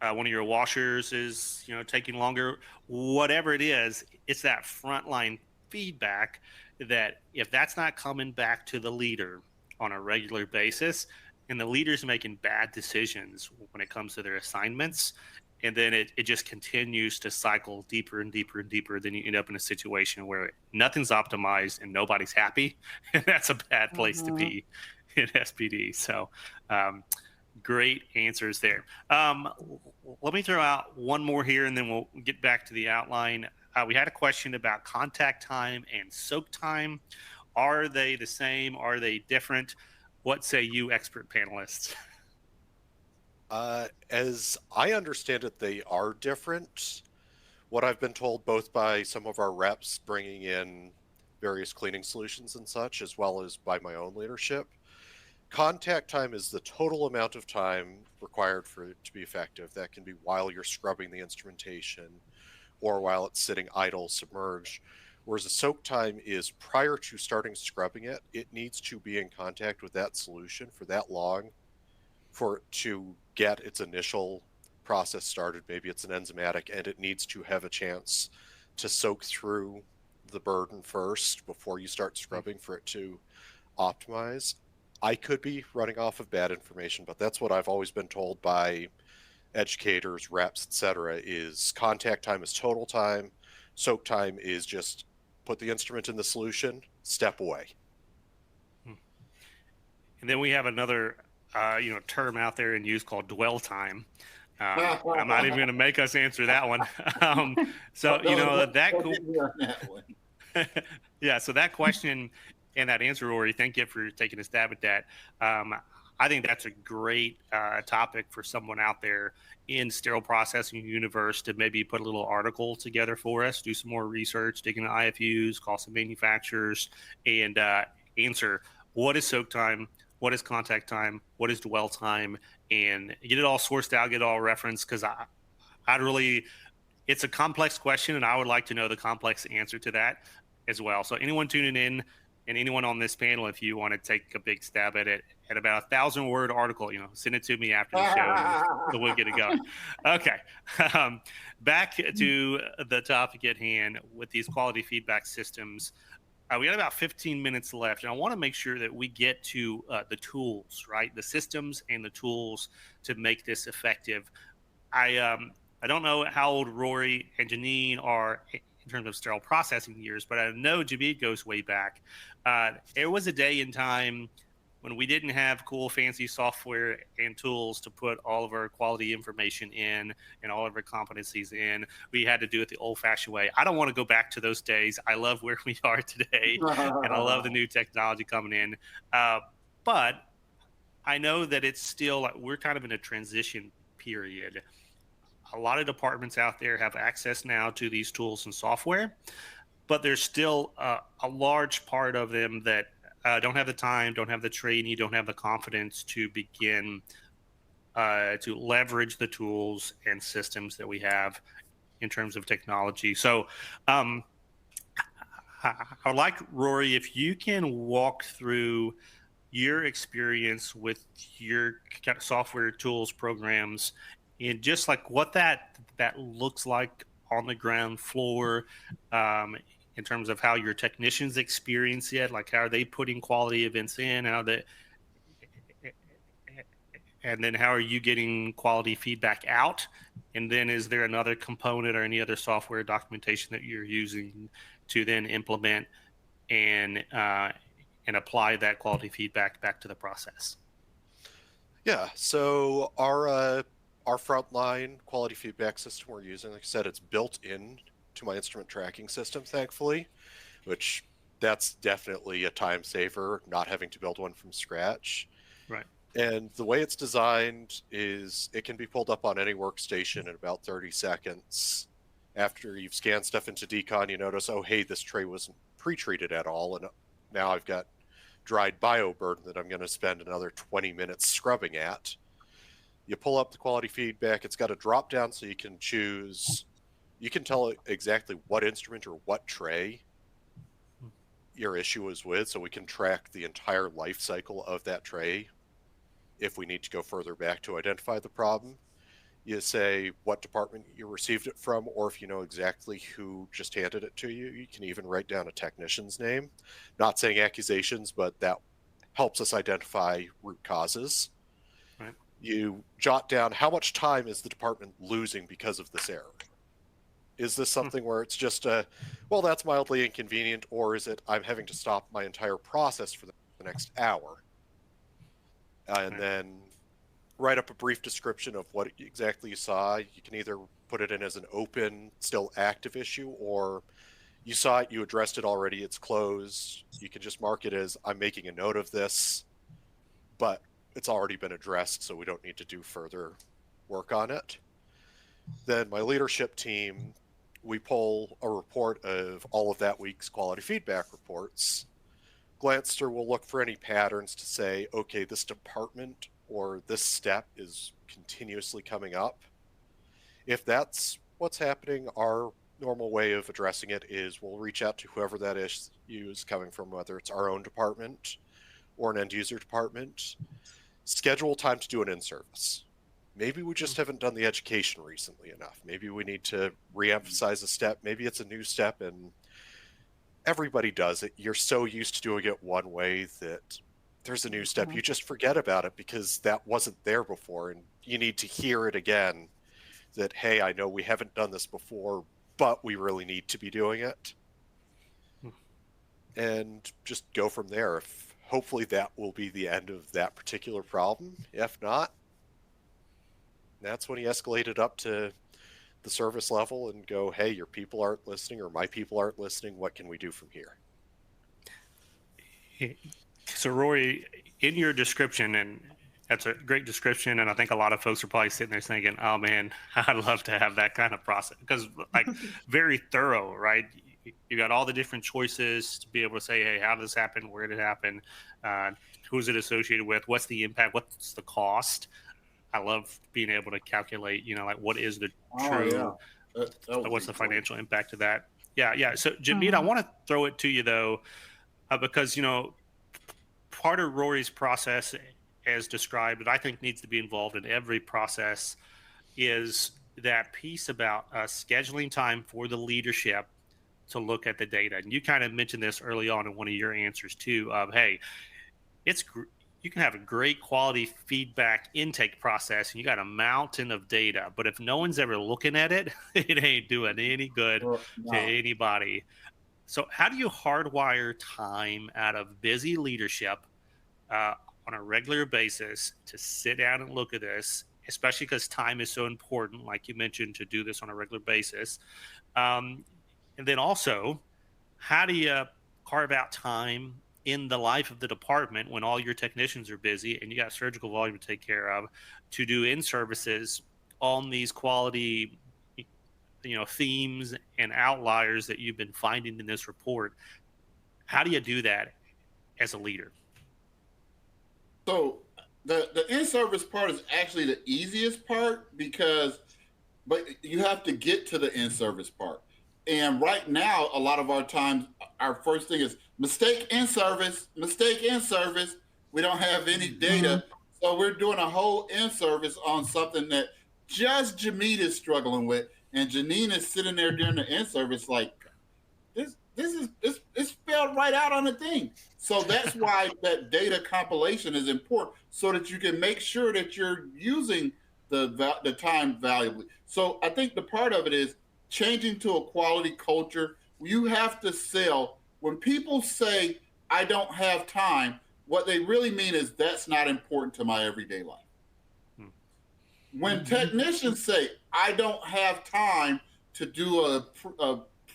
washers is taking longer. Whatever it is, it's that frontline feedback that if that's not coming back to the leader on a regular basis, and the leader's making bad decisions when it comes to their assignments, and then it just continues to cycle deeper and deeper and deeper, then you end up in a situation where nothing's optimized and nobody's happy. And that's a bad place to be in SPD. So great answers there. Let me throw out one more here, and then we'll get back to the outline. We had a question about contact time and soak time. Are they the same? Are they different? What say you, expert panelists? As I understand it, they are different. What I've been told both by some of our reps bringing in various cleaning solutions and such, as well as by my own leadership, contact time is the total amount of time required for it to be effective. That can be while you're scrubbing the instrumentation or while it's sitting idle, submerged. Whereas the soak time is prior to starting scrubbing it. It needs to be in contact with that solution for that long for it to get its initial process started. Maybe it's an enzymatic, and it needs to have a chance to soak through the burden first before you start scrubbing for it to optimize. I could be running off of bad information, but that's what I've always been told by educators, reps, etc. is contact time is total time. Soak time is just put the instrument in the solution, step away. And then we have another term out there in use called dwell time. I'm not even going to make us answer that one. So yeah, so that question and that answer, Rory, thank you for taking a stab at that. I think that's a great topic for someone out there in sterile processing universe to maybe put a little article together for us, do some more research, dig into IFUs, call some manufacturers, and answer what is soak time, what is contact time, what is dwell time, and get it all sourced out, get it all referenced, because it's a complex question, and I would like to know the complex answer to that as well. So anyone tuning in, and anyone on this panel, if you want to take a big stab at it, at about 1,000-word article, send it to me after the show, and we'll get it going. Okay, back to the topic at hand with these quality feedback systems. We got about 15 minutes left, and I want to make sure that we get to the tools, right? The systems and the tools to make this effective. I don't know how old Rory and Janine are in terms of sterile processing years, but I know Javid goes way back. There was a day in time when we didn't have cool, fancy software and tools to put all of our quality information in and all of our competencies in. We had to do it the old-fashioned way. I don't want to go back to those days. I love where we are today, and I love the new technology coming in. But I know that it's still, we're kind of in a transition period. A lot of departments out there have access now to these tools and software, but there's still a large part of them that don't have the time, don't have the training, don't have the confidence to begin to leverage the tools and systems that we have in terms of technology. So I'd like, Rory, if you can walk through your experience with your kind of software tools, programs, and just like what that looks like on the ground floor, in terms of how your technicians experience it, like how are they putting quality events in, and then how are you getting quality feedback out? And then is there another component or any other software documentation that you're using to then implement and apply that quality feedback back to the process? Yeah, so our frontline quality feedback system we're using, like I said, it's built in to my instrument tracking system, thankfully, which that's definitely a time saver, not having to build one from scratch. Right. And the way it's designed is it can be pulled up on any workstation in about 30 seconds. After you've scanned stuff into Decon, you notice, oh, hey, this tray wasn't pre-treated at all, and now I've got dried bioburden that I'm going to spend another 20 minutes scrubbing at. You pull up the quality feedback, it's got a drop down so you can choose, you can tell it exactly what instrument or what tray your issue is with, so we can track the entire life cycle of that tray if we need to go further back to identify the problem. You say what department you received it from, or if you know exactly who just handed it to you, you can even write down a technician's name. Not saying accusations, but that helps us identify root causes. Right. You jot down how much time is the department losing because of this error. Is this something where it's just well, that's mildly inconvenient, or is it I'm having to stop my entire process for the next hour? And then write up a brief description of what exactly you saw. You can either put it in as an open, still active issue, or you saw it, you addressed it already, it's closed. You can just mark it as I'm making a note of this, but it's already been addressed, so we don't need to do further work on it. Then my leadership team, we pull a report of all of that week's quality feedback reports. Glancer will look for any patterns to say, okay, this department or this step is continuously coming up. If that's what's happening, our normal way of addressing it is we'll reach out to whoever that issue is coming from, whether it's our own department or an end user department, schedule time to do an in-service. Maybe we just haven't done the education recently enough. Maybe we need to re-emphasize a step. Maybe it's a new step and everybody does it. You're so used to doing it one way that there's a new step. You just forget about it because that wasn't there before. And you need to hear it again that, hey, I know we haven't done this before, but we really need to be doing it. And just go from there. Hopefully that will be the end of that particular problem. If not, that's when he escalated up to the service level and go, hey, your people aren't listening or my people aren't listening. What can we do from here? So Rory, in your description, and that's a great description, and I think a lot of folks are probably sitting there thinking, oh man, I'd love to have that kind of process, because like very thorough, right? You got all the different choices to be able to say, hey, how did this happen? Where did it happen? Who's it associated with? What's the impact? What's the cost? I love being able to calculate, like what is the true, what's the financial impact of that? Yeah. So Jamita, I want to throw it to you though, because, part of Rory's process as described that I think needs to be involved in every process is that piece about scheduling time for the leadership to look at the data. And you kind of mentioned this early on in one of your answers too, of, hey, you can have a great quality feedback intake process and you got a mountain of data, but if no one's ever looking at it, it ain't doing any good to anybody. So how do you hardwire time out of busy leadership on a regular basis to sit down and look at this, especially because time is so important, like you mentioned, to do this on a regular basis? And then also, how do you carve out time in the life of the department when all your technicians are busy and you got surgical volume to take care of to do in-services on these quality themes and outliers that you've been finding in this report? How do you do that as a leader? So the in-service part is actually the easiest part but you have to get to the in-service part. And right now, a lot of our times, our first thing is mistake in service. We don't have any data. So we're doing a whole in service on something that just Jameed is struggling with, and Janine is sitting there during the in-service like, this is it's spelled right out on the thing. So that's why that data compilation is important, so that you can make sure that you're using the time valuably. So I think the part of it is changing to a quality culture. You have to sell. When people say, I don't have time, what they really mean is that's not important to my everyday life. When technicians say, I don't have time to do a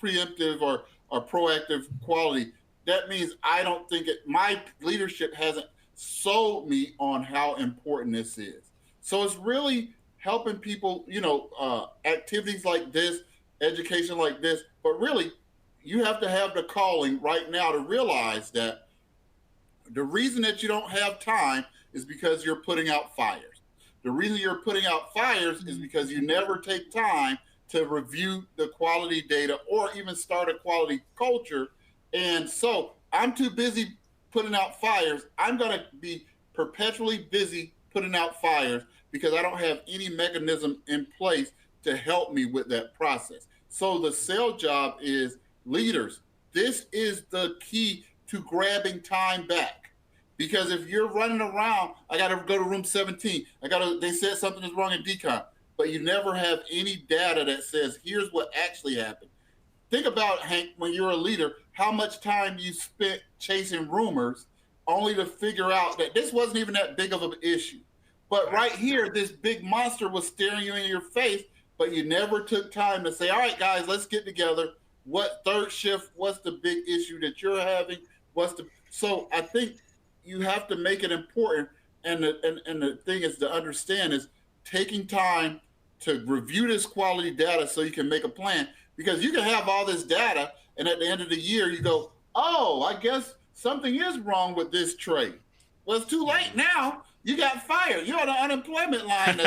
preemptive or proactive quality, that means I don't think my leadership hasn't sold me on how important this is. So it's really helping people, activities like this, education like this, but really you have to have the calling right now to realize that the reason that you don't have time is because you're putting out fires. The reason you're putting out fires is because you never take time to review the quality data or even start a quality culture. And so I'm too busy putting out fires. I'm going to be perpetually busy putting out fires because I don't have any mechanism in place to help me with that process. So the sales job is leaders. This is the key to grabbing time back. Because if you're running around, I got to go to room 17. They said something is wrong in decon, but you never have any data that says, here's what actually happened. Think about, Hank, when you're a leader, how much time you spent chasing rumors only to figure out that this wasn't even that big of an issue. But right here, this big monster was staring you in your face, but you never took time to say, all right, guys, let's get together. What third shift, what's the big issue that you're having? So I think you have to make it important. And the thing is to understand is taking time to review this quality data so you can make a plan, because you can have all this data and at the end of the year you go, oh, I guess something is wrong with this trade. Well, it's too late now. You got fired. You're on the unemployment line.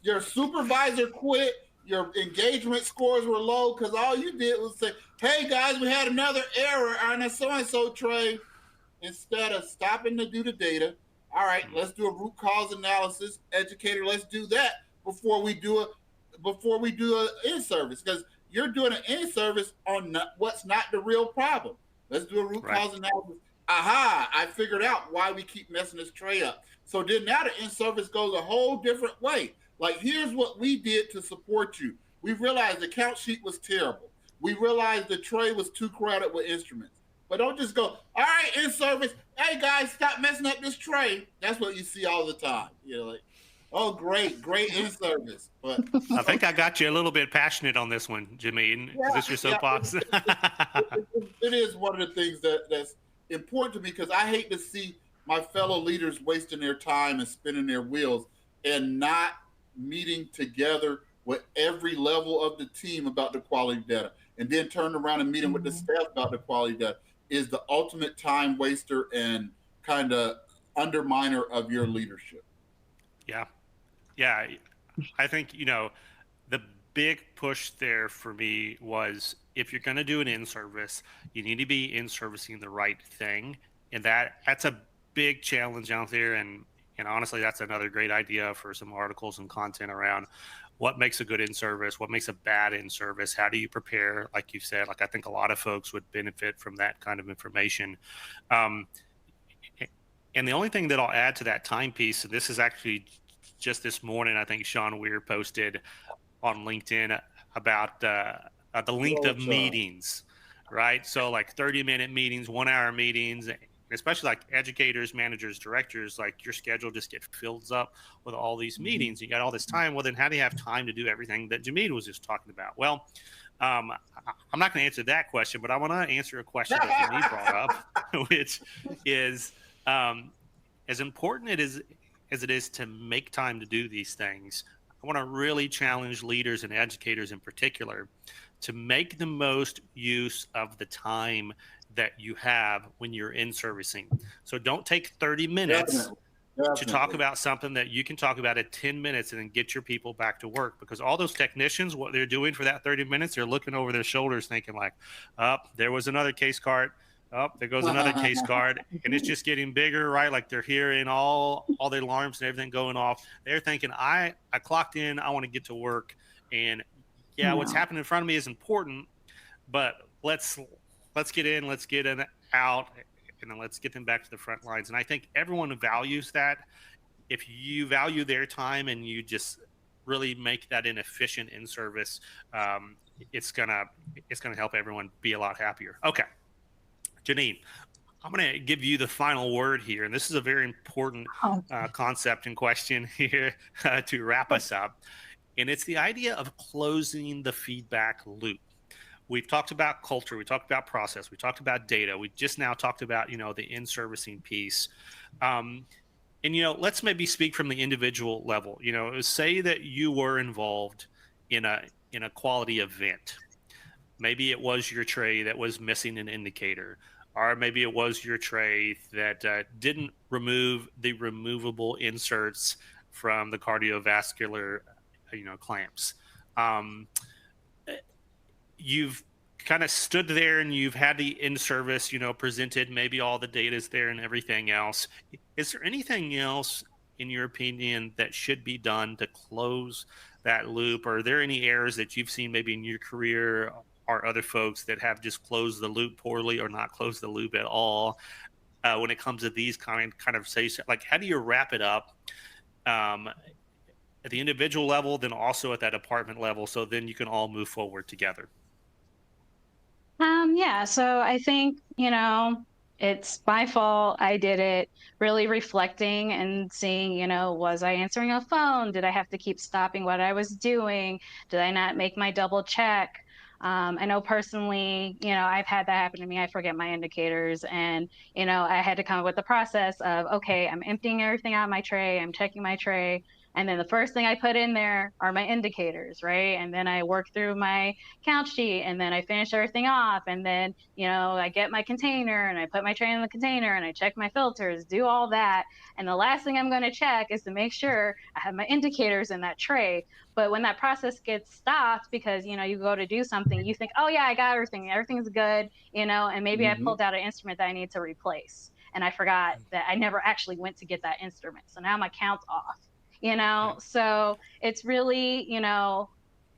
Your supervisor quit. Your engagement scores were low because all you did was say, hey guys, we had another error on a so-and-so trade. Instead of stopping to do the data, all right, let's do a root cause analysis. Educator, let's do that before we do an in-service, because you're doing an in-service on what's not the real problem. Let's do a root cause analysis. Aha, I figured out why we keep messing this tray up. So then now the in-service goes a whole different way. Like, here's what we did to support you. We realized the count sheet was terrible. We realized the tray was too crowded with instruments. But don't just go, all right, in service, hey guys, stop messing up this tray. That's what you see all the time. You're like, oh, great in service. But I think I got you a little bit passionate on this one, Jimmy. Is this your soapbox? It is one of the things that's important to me, because I hate to see my fellow leaders wasting their time and spinning their wheels and not meeting together with every level of the team about the quality data, and then turn around and meeting with the staff about the quality data. Is the ultimate time waster and kind of underminer of your leadership. Yeah. I think, the big push there for me was, if you're going to do an in-service, you need to be in-servicing the right thing. And that's a big challenge out there. And honestly, that's another great idea for some articles and content around what makes a good in-service, what makes a bad in-service, how do you prepare, like you said. Like, I think a lot of folks would benefit from that kind of information. And the only thing that I'll add to that time piece, and this is actually just this morning, I think Sean Weir posted on LinkedIn about the length of meetings, right? So like 30-minute meetings, 1-hour meetings, especially like educators, managers, directors, like your schedule just gets filled up with all these meetings. You got all this time. Well, then how do you have time to do everything that Jameed was just talking about? Well, I'm not going to answer that question, but I want to answer a question that Jameed brought up, which is as important as it is to make time to do these things. I want to really challenge leaders and educators in particular to make the most use of the time that you have when you're in servicing. So don't take 30 minutes to talk about something that you can talk about at 10 minutes and then get your people back to work, because all those technicians, what they're doing for that 30 minutes, they're looking over their shoulders thinking like, there was another case cart. Oh, there goes another case card, and it's just getting bigger, right? Like they're hearing all the alarms and everything going off. They're thinking, I clocked in, I want to get to work, and yeah, what's happening in front of me is important, but let's get in, let's get in out, and then let's get them back to the front lines. And I think everyone values that. If you value their time and you just really make that an efficient in service, it's gonna help everyone be a lot happier. Okay. Janine, I'm going to give you the final word here, and this is a very important concept and question here to wrap us up, and it's the idea of closing the feedback loop. We've talked about culture, we talked about process, we talked about data, we just now talked about, the in-servicing piece. And, let's maybe speak from the individual level. Say that you were involved in a quality event. Maybe it was your tray that was missing an indicator, or maybe it was your tray that didn't remove the removable inserts from the cardiovascular, clamps. You've kind of stood there and you've had the in-service, presented, maybe all the data is there and everything else. Is there anything else, in your opinion, that should be done to close that loop? Or are there any errors that you've seen maybe in your career or other folks that have just closed the loop poorly or not closed the loop at all when it comes to these kind of say, like, how do you wrap it up at the individual level, then also at that department level, so then you can all move forward together? Yeah, so I think, it's my fault. I did it. Really reflecting and seeing, was I answering a phone? Did I have to keep stopping what I was doing? Did I not make my double check? I know personally, I've had that happen to me. I forget my indicators, and, I had to come up with the process of, okay, I'm emptying everything out of my tray. I'm checking my tray. And then the first thing I put in there are my indicators, right? And then I work through my count sheet, and then I finish everything off. And then, I get my container and I put my tray in the container and I check my filters, do all that. And the last thing I'm going to check is to make sure I have my indicators in that tray. But when that process gets stopped because, you go to do something, you think, oh yeah, I got everything. Everything's good, and maybe I pulled out an instrument that I need to replace. And I forgot that I never actually went to get that instrument. So now my count's off. So it's really,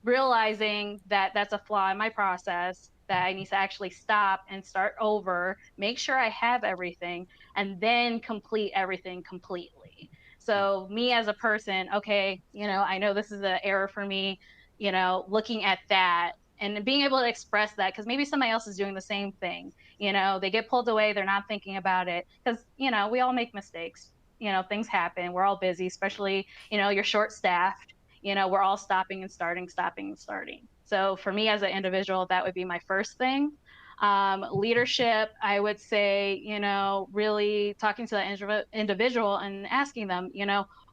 realizing that that's a flaw in my process, that I need to actually stop and start over, make sure I have everything, and then complete everything completely. So me as a person, okay, I know this is an error for me, looking at that and being able to express that, because maybe somebody else is doing the same thing. They get pulled away, they're not thinking about it, because, we all make mistakes. Things happen. We're all busy, especially, you're short staffed, we're all stopping and starting. So for me as an individual, that would be my first thing. Leadership, I would say, really talking to that individual and asking them,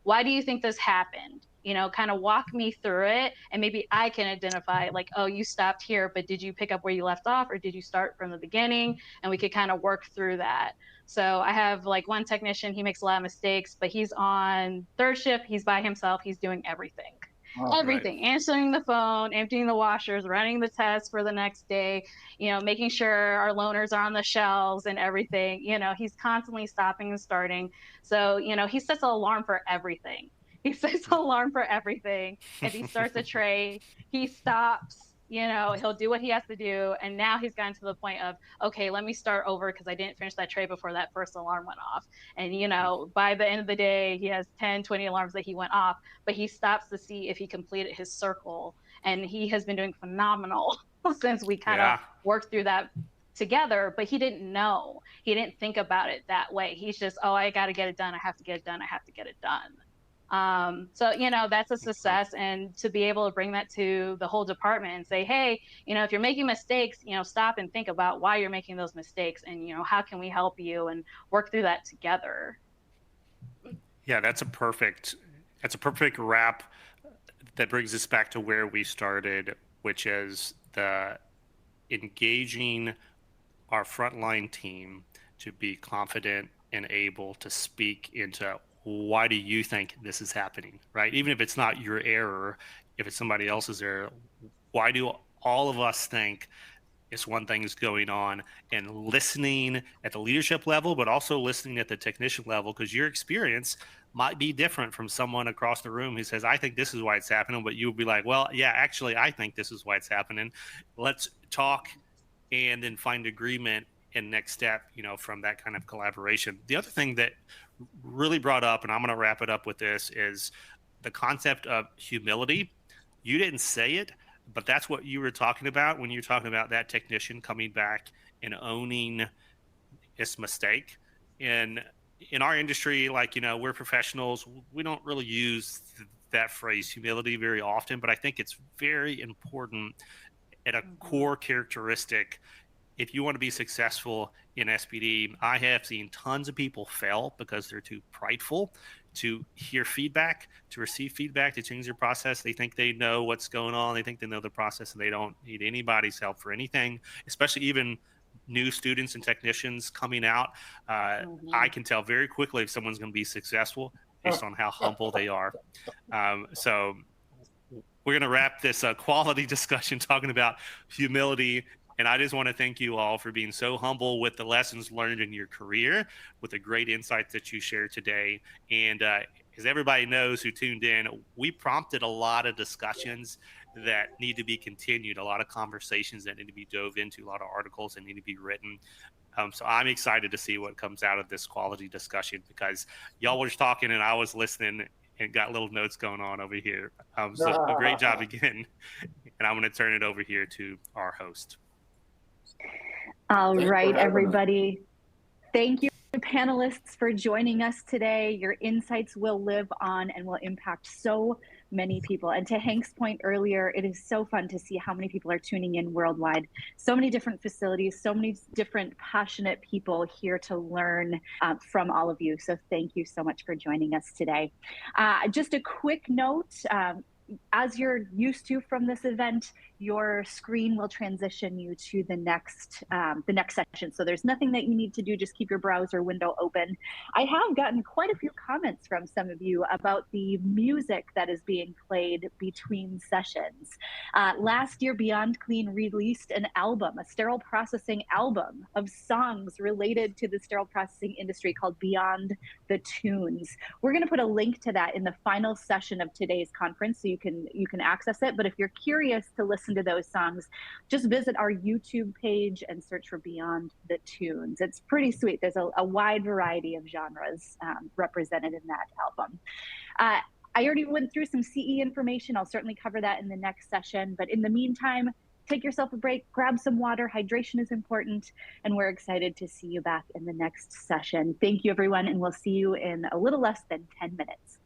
why do you think this happened? Kind of walk me through it, and maybe I can identify, like, oh, you stopped here, but did you pick up where you left off, or did you start from the beginning? And we could kind of work through that. So I have like one technician, he makes a lot of mistakes, but he's on third shift, he's by himself, he's doing everything. Everything, right. Answering the phone, emptying the washers, running the tests for the next day, making sure our loaners are on the shelves and everything. He's constantly stopping and starting. So, he sets an alarm for everything. He sets an alarm for everything. If he starts a tray, he stops. He'll do what he has to do. And now he's gotten to the point of, okay, let me start over because I didn't finish that tray before that first alarm went off. And, by the end of the day, he has 10, 20 alarms that he went off, but he stops to see if he completed his circle. And he has been doing phenomenal since we kind of worked through that together, but he didn't know. He didn't think about it that way. He's just, oh, I got to get it done. I have to get it done. I have to get it done. So, that's a success. And to be able to bring that to the whole department and say, hey, if you're making mistakes, stop and think about why you're making those mistakes, and, how can we help you, and work through that together. Yeah, that's a perfect wrap that brings us back to where we started, which is the engaging our frontline team to be confident and able to speak into why do you think this is happening, right? Even if it's not your error, if it's somebody else's error, why do all of us think is when things going on, and listening at the leadership level, but also listening at the technician level, because your experience might be different from someone across the room who says, I think this is why it's happening, but you'll be like, well, yeah, actually, I think this is why it's happening. Let's talk and then find agreement and next step, from that kind of collaboration. The other thing that really brought up, and I'm going to wrap it up with this, is the concept of humility. You didn't say it, but that's what you were talking about when you're talking about that technician coming back and owning its mistake. And in our industry, we're professionals, we don't really use that phrase humility very often, but I think it's very important at a core characteristic. If you want to be successful in SPD, I have seen tons of people fail because they're too prideful to hear feedback, to receive feedback, to change their process. They think they know what's going on. They think they know the process, and they don't need anybody's help for anything, especially even new students and technicians coming out. I can tell very quickly if someone's going to be successful based on how humble they are. So we're going to wrap this quality discussion talking about humility. And I just want to thank you all for being so humble with the lessons learned in your career, with the great insights that you shared today. And as everybody knows who tuned in, we prompted a lot of discussions that need to be continued, a lot of conversations that need to be dove into, a lot of articles that need to be written. So I'm excited to see what comes out of this quality discussion, because y'all were talking and I was listening and got little notes going on over here. So a great job again. And I'm going to turn it over here to our host. All right, everybody. Thank you, panelists, for joining us today. Your insights will live on and will impact so many people. And to Hank's point earlier, it is so fun to see how many people are tuning in worldwide. So many different facilities, so many different passionate people here to learn from all of you. So thank you so much for joining us today. Just a quick note, as you're used to from this event, your screen will transition you to the next session. So there's nothing that you need to do. Just keep your browser window open. I have gotten quite a few comments from some of you about the music that is being played between sessions. Last year, Beyond Clean released an album, a sterile processing album of songs related to the sterile processing industry called Beyond the Tunes. We're going to put a link to that in the final session of today's conference, so you can access it. But if you're curious to listen to those songs, just visit our YouTube page and search for Beyond the Tunes. It's pretty sweet. There's a wide variety of genres represented in that album. I already went through some CE information. I'll certainly cover that in the next session. But in the meantime, take yourself a break, grab some water. Hydration is important. And we're excited to see you back in the next session. Thank you, everyone. And we'll see you in a little less than 10 minutes.